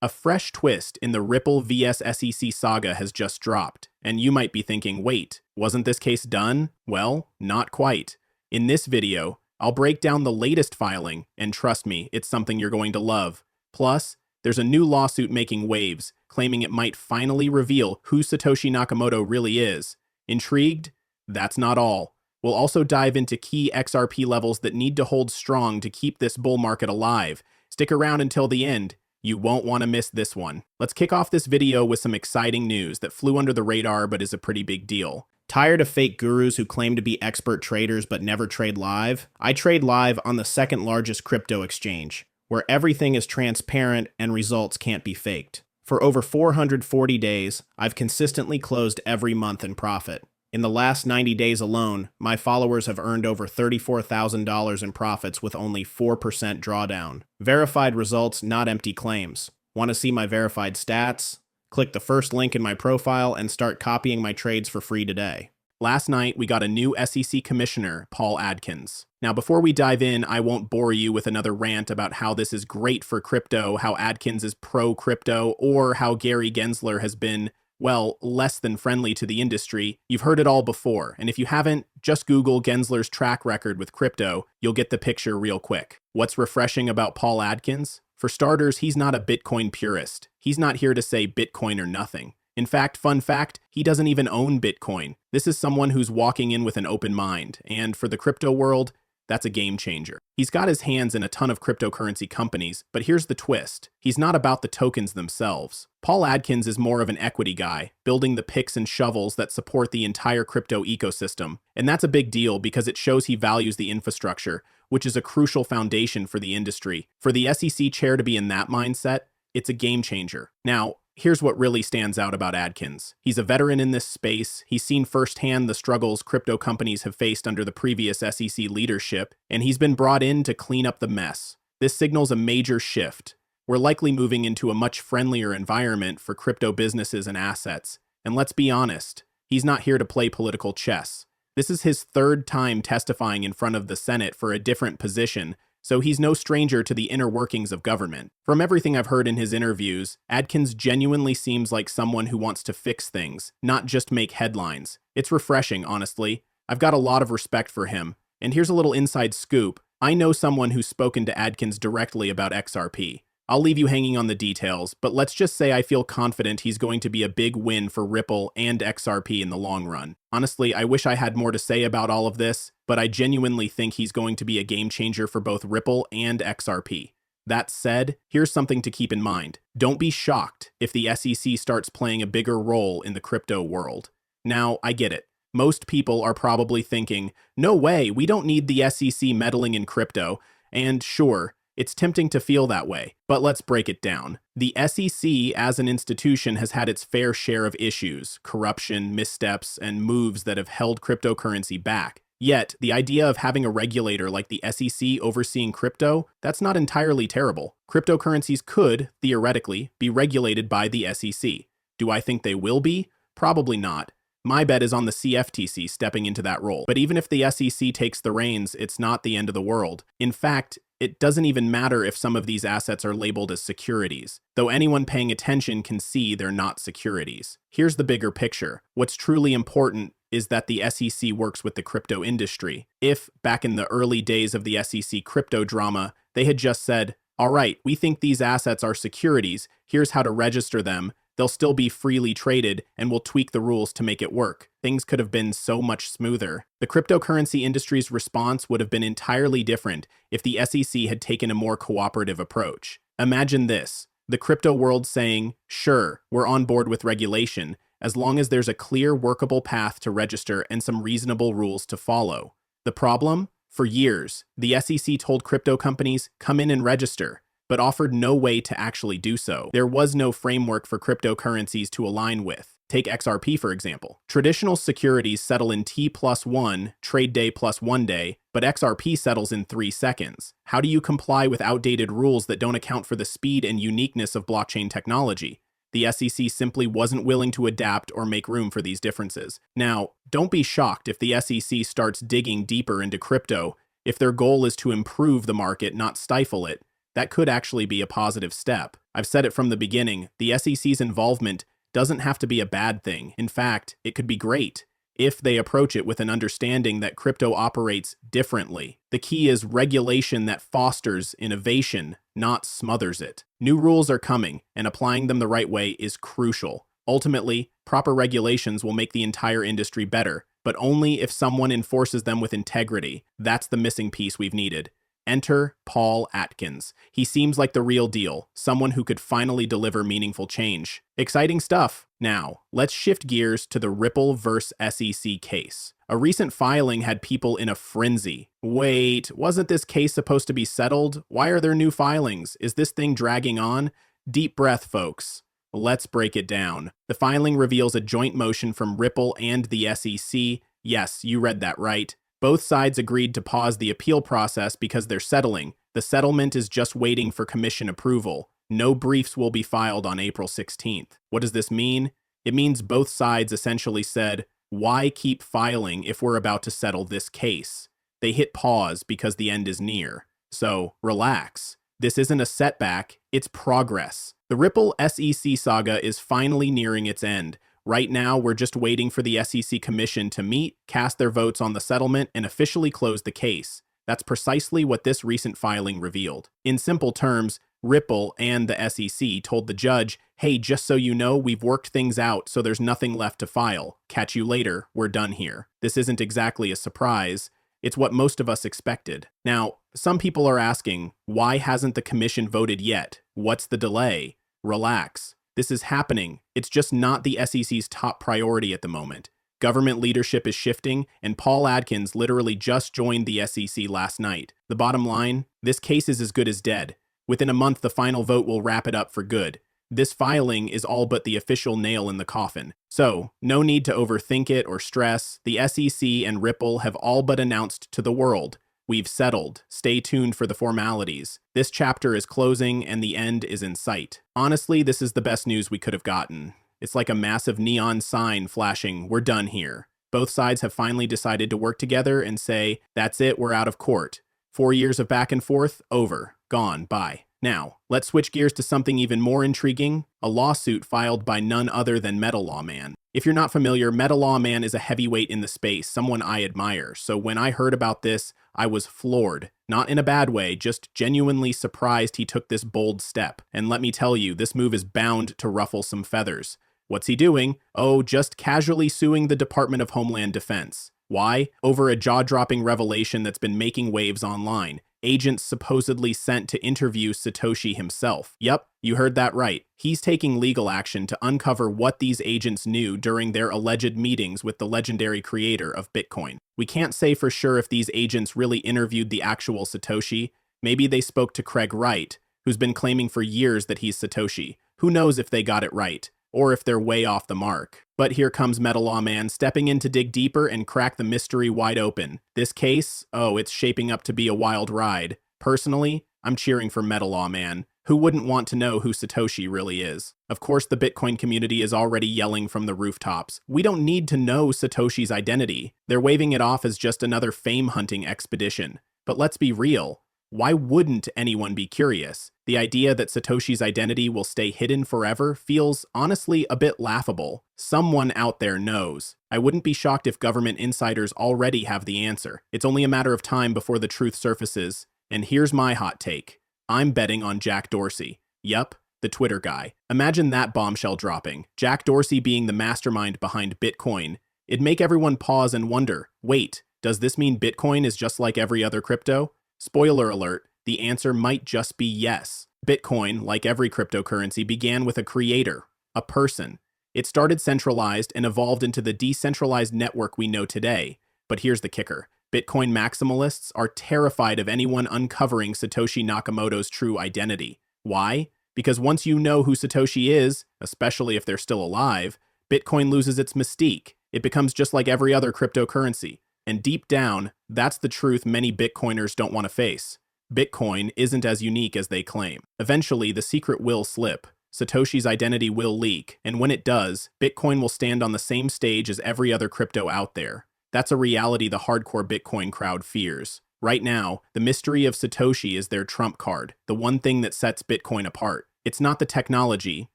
A fresh twist in the Ripple vs SEC saga has just dropped, and you might be thinking, wait, wasn't this case done? Well, not quite. In this video, I'll break down the latest filing, and trust me, it's something you're going to love. Plus, there's a new lawsuit making waves, claiming it might finally reveal who Satoshi Nakamoto really is. Intrigued? That's not all. We'll also dive into key XRP levels that need to hold strong to keep this bull market alive. Stick around until the end. You won't want to miss this one. Let's kick off this video with some exciting news that flew under the radar but is a pretty big deal. Tired of fake gurus who claim to be expert traders but never trade live? I trade live on the second largest crypto exchange, where everything is transparent and results can't be faked. For over 440 days, I've consistently closed every month in profit. In the last 90 days alone, my followers have earned over $34,000 in profits with only 4% drawdown. Verified results, not empty claims. Want to see my verified stats? Click the first link in my profile and start copying my trades for free today. Last night, we got a new SEC commissioner, Paul Adkins. Now, before we dive in, I won't bore you with another rant about how this is great for crypto, how Adkins is pro-crypto, or how Gary Gensler has been, well, less than friendly to the industry. You've heard it all before, and if you haven't, just Google Gensler's track record with crypto. You'll get the picture real quick. What's refreshing about Paul Adkins? For starters, he's not a Bitcoin purist. He's not here to say Bitcoin or nothing. In fact, fun fact, he doesn't even own Bitcoin. This is someone who's walking in with an open mind, and for the crypto world, that's a game changer. He's got his hands in a ton of cryptocurrency companies, but here's the twist. He's not about the tokens themselves. Paul Adkins is more of an equity guy, building the picks and shovels that support the entire crypto ecosystem. And that's a big deal because it shows he values the infrastructure, which is a crucial foundation for the industry. For the SEC chair to be in that mindset, it's a game changer. Now, here's what really stands out about Adkins. He's a veteran in this space. He's seen firsthand the struggles crypto companies have faced under the previous SEC leadership, and he's been brought in to clean up the mess. This signals a major shift. We're likely moving into a much friendlier environment for crypto businesses and assets. And let's be honest, he's not here to play political chess. This is his third time testifying in front of the Senate for a different position, so he's no stranger to the inner workings of government. From everything I've heard in his interviews, Adkins genuinely seems like someone who wants to fix things, not just make headlines. It's refreshing, honestly. I've got a lot of respect for him. And here's a little inside scoop. I know someone who's spoken to Adkins directly about XRP. I'll leave you hanging on the details, but let's just say I feel confident he's going to be a big win for Ripple and XRP in the long run. Honestly, I wish I had more to say about all of this, but I genuinely think he's going to be a game changer for both Ripple and XRP. That said, here's something to keep in mind. Don't be shocked if the SEC starts playing a bigger role in the crypto world. Now, I get it. Most people are probably thinking, no way, we don't need the SEC meddling in crypto, and sure, it's tempting to feel that way, but let's break it down. The SEC as an institution has had its fair share of issues, corruption, missteps, and moves that have held cryptocurrency back. Yet, the idea of having a regulator like the SEC overseeing crypto, that's not entirely terrible. Cryptocurrencies could, theoretically, be regulated by the SEC. Do I think they will be? Probably not. My bet is on the CFTC stepping into that role. But even if the SEC takes the reins, it's not the end of the world. In fact, it doesn't even matter if some of these assets are labeled as securities, though anyone paying attention can see they're not securities. Here's the bigger picture. What's truly important is that the SEC works with the crypto industry. If, back in the early days of the SEC crypto drama, they had just said, all right, we think these assets are securities, here's how to register them, they'll still be freely traded, and we'll tweak the rules to make it work. Things could have been so much smoother. The cryptocurrency industry's response would have been entirely different if the SEC had taken a more cooperative approach. Imagine this, the crypto world saying, sure, we're on board with regulation, as long as there's a clear, workable path to register and some reasonable rules to follow. The problem? For years, the SEC told crypto companies, come in and register, but offered no way to actually do so. There was no framework for cryptocurrencies to align with. Take XRP, for example. Traditional securities settle in T+1, trade day plus 1 day, but XRP settles in 3 seconds. How do you comply with outdated rules that don't account for the speed and uniqueness of blockchain technology? The SEC simply wasn't willing to adapt or make room for these differences. Now, don't be shocked if the SEC starts digging deeper into crypto. If their goal is to improve the market, not stifle it, that could actually be a positive step. I've said it from the beginning, the SEC's involvement doesn't have to be a bad thing. In fact, it could be great if they approach it with an understanding that crypto operates differently. The key is regulation that fosters innovation, not smothers it. New rules are coming, and applying them the right way is crucial. Ultimately, proper regulations will make the entire industry better, but only if someone enforces them with integrity. That's the missing piece we've needed. Enter Paul Atkins. He seems like the real deal, someone who could finally deliver meaningful change. Exciting stuff. Now, let's shift gears to the Ripple vs. SEC case. A recent filing had people in a frenzy. Wait, wasn't this case supposed to be settled? Why are there new filings? Is this thing dragging on? Deep breath, folks. Let's break it down. The filing reveals a joint motion from Ripple and the SEC. Yes, you read that right. Both sides agreed to pause the appeal process because they're settling. The settlement is just waiting for commission approval. No briefs will be filed on April 16th. What does this mean? It means both sides essentially said, why keep filing if we're about to settle this case? They hit pause because the end is near. So, relax. This isn't a setback, it's progress. The Ripple SEC saga is finally nearing its end. Right now, we're just waiting for the SEC Commission to meet, cast their votes on the settlement, and officially close the case. That's precisely what this recent filing revealed. In simple terms, Ripple and the SEC told the judge, hey, just so you know, we've worked things out, so there's nothing left to file. Catch you later, we're done here. This isn't exactly a surprise. It's what most of us expected. Now, some people are asking, why hasn't the commission voted yet? What's the delay? Relax. This is happening. It's just not the SEC's top priority at the moment. Government leadership is shifting, and Paul Atkins literally just joined the SEC last night. The bottom line, this case is as good as dead. Within a month, the final vote will wrap it up for good. This filing is all but the official nail in the coffin. So, no need to overthink it or stress. The SEC and Ripple have all but announced to the world, we've settled. Stay tuned for the formalities. This chapter is closing and the end is in sight. Honestly, this is the best news we could have gotten. It's like a massive neon sign flashing, we're done here. Both sides have finally decided to work together and say, that's it, we're out of court. 4 years of back and forth, over, gone, bye. Now, let's switch gears to something even more intriguing, a lawsuit filed by none other than MetaLawman. If you're not familiar, MetaLawman is a heavyweight in the space, someone I admire. So when I heard about this, I was floored. Not in a bad way, just genuinely surprised he took this bold step. And let me tell you, this move is bound to ruffle some feathers. What's he doing? Oh, just casually suing the Department of Homeland Defense. Why? Over a jaw-dropping revelation that's been making waves online. Agents supposedly sent to interview Satoshi himself. Yep, you heard that right. He's taking legal action to uncover what these agents knew during their alleged meetings with the legendary creator of Bitcoin. We can't say for sure if these agents really interviewed the actual Satoshi. Maybe they spoke to Craig Wright, who's been claiming for years that he's Satoshi. Who knows if they got it right, or if they're way off the mark. But here comes MetaLawman stepping in to dig deeper and crack the mystery wide open. This case, oh, it's shaping up to be a wild ride. Personally, I'm cheering for MetaLawman. Who wouldn't want to know who Satoshi really is? Of course, the Bitcoin community is already yelling from the rooftops. We don't need to know Satoshi's identity. They're waving it off as just another fame-hunting expedition. But let's be real. Why wouldn't anyone be curious? The idea that Satoshi's identity will stay hidden forever feels honestly a bit laughable. Someone out there knows. I wouldn't be shocked if government insiders already have the answer. It's only a matter of time before the truth surfaces. And here's my hot take. I'm betting on Jack Dorsey. Yup, the Twitter guy. Imagine that bombshell dropping. Jack Dorsey being the mastermind behind Bitcoin. It'd make everyone pause and wonder, wait, does this mean Bitcoin is just like every other crypto? Spoiler alert, the answer might just be yes. Bitcoin, like every cryptocurrency, began with a creator, a person. It started centralized and evolved into the decentralized network we know today. But here's the kicker. Bitcoin maximalists are terrified of anyone uncovering Satoshi Nakamoto's true identity. Why? Because once you know who Satoshi is, especially if they're still alive, Bitcoin loses its mystique. It becomes just like every other cryptocurrency. And deep down, that's the truth many Bitcoiners don't want to face. Bitcoin isn't as unique as they claim. Eventually, the secret will slip. Satoshi's identity will leak, and when it does, Bitcoin will stand on the same stage as every other crypto out there. That's a reality the hardcore Bitcoin crowd fears. Right now, the mystery of Satoshi is their trump card, the one thing that sets Bitcoin apart. It's not the technology,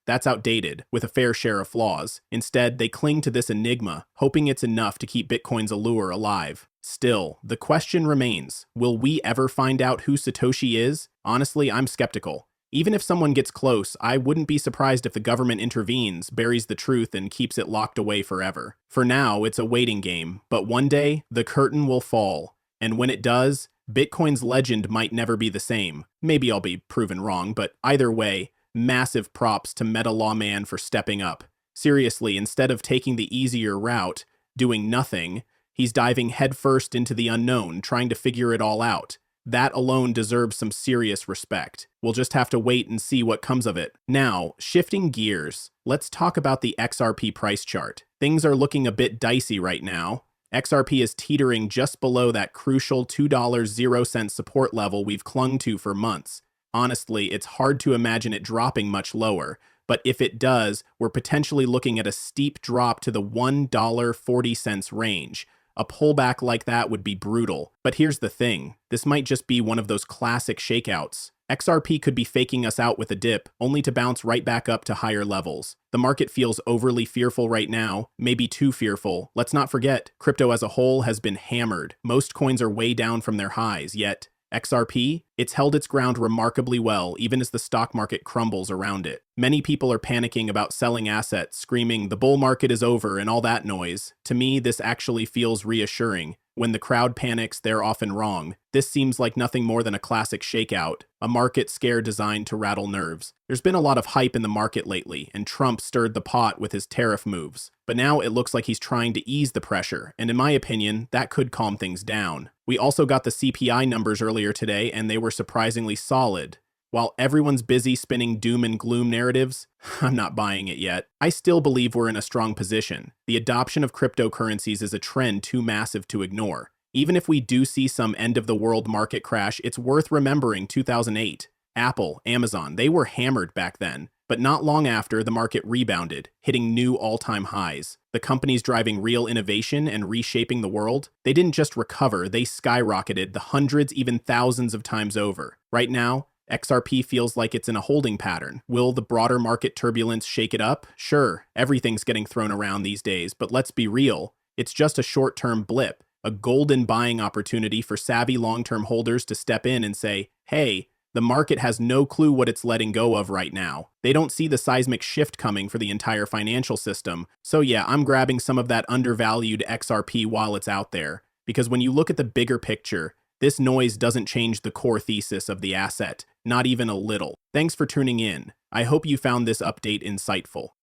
that's outdated, with a fair share of flaws. Instead, they cling to this enigma, hoping it's enough to keep Bitcoin's allure alive. Still, the question remains, will we ever find out who Satoshi is? Honestly, I'm skeptical. Even if someone gets close, I wouldn't be surprised if the government intervenes, buries the truth, and keeps it locked away forever. For now, it's a waiting game, but one day, the curtain will fall. And when it does, Bitcoin's legend might never be the same. Maybe I'll be proven wrong, but either way, massive props to Meta Lawman for stepping up. Seriously, instead of taking the easier route, doing nothing, he's diving headfirst into the unknown, trying to figure it all out. That alone deserves some serious respect. We'll just have to wait and see what comes of it. Now, shifting gears, let's talk about the XRP price chart. Things are looking a bit dicey right now. XRP is teetering just below that crucial $2.00 support level we've clung to for months. Honestly, it's hard to imagine it dropping much lower, but if it does, we're potentially looking at a steep drop to the $1.40 range. A pullback like that would be brutal. But here's the thing, this might just be one of those classic shakeouts. XRP could be faking us out with a dip, only to bounce right back up to higher levels. The market feels overly fearful right now, maybe too fearful. Let's not forget, crypto as a whole has been hammered. Most coins are way down from their highs, yet XRP, it's held its ground remarkably well, even as the stock market crumbles around it. Many people are panicking about selling assets, screaming, "The bull market is over," and all that noise. To me, this actually feels reassuring. When the crowd panics, they're often wrong. This seems like nothing more than a classic shakeout, a market scare designed to rattle nerves. There's been a lot of hype in the market lately, and Trump stirred the pot with his tariff moves. But now it looks like he's trying to ease the pressure, and in my opinion, that could calm things down. We also got the CPI numbers earlier today, and they were surprisingly solid. While everyone's busy spinning doom and gloom narratives, I'm not buying it yet. I still believe we're in a strong position. The adoption of cryptocurrencies is a trend too massive to ignore. Even if we do see some end-of-the-world market crash, it's worth remembering 2008. Apple, Amazon, they were hammered back then. But not long after, the market rebounded, hitting new all-time highs. The companies driving real innovation and reshaping the world, they didn't just recover, they skyrocketed the hundreds, even thousands of times over. Right now, XRP feels like it's in a holding pattern. Will the broader market turbulence shake it up? Sure, everything's getting thrown around these days, but let's be real. It's just a short-term blip, a golden buying opportunity for savvy long-term holders to step in and say, hey, the market has no clue what it's letting go of right now. They don't see the seismic shift coming for the entire financial system. So yeah, I'm grabbing some of that undervalued XRP while it's out there. Because when you look at the bigger picture, this noise doesn't change the core thesis of the asset, not even a little. Thanks for tuning in. I hope you found this update insightful.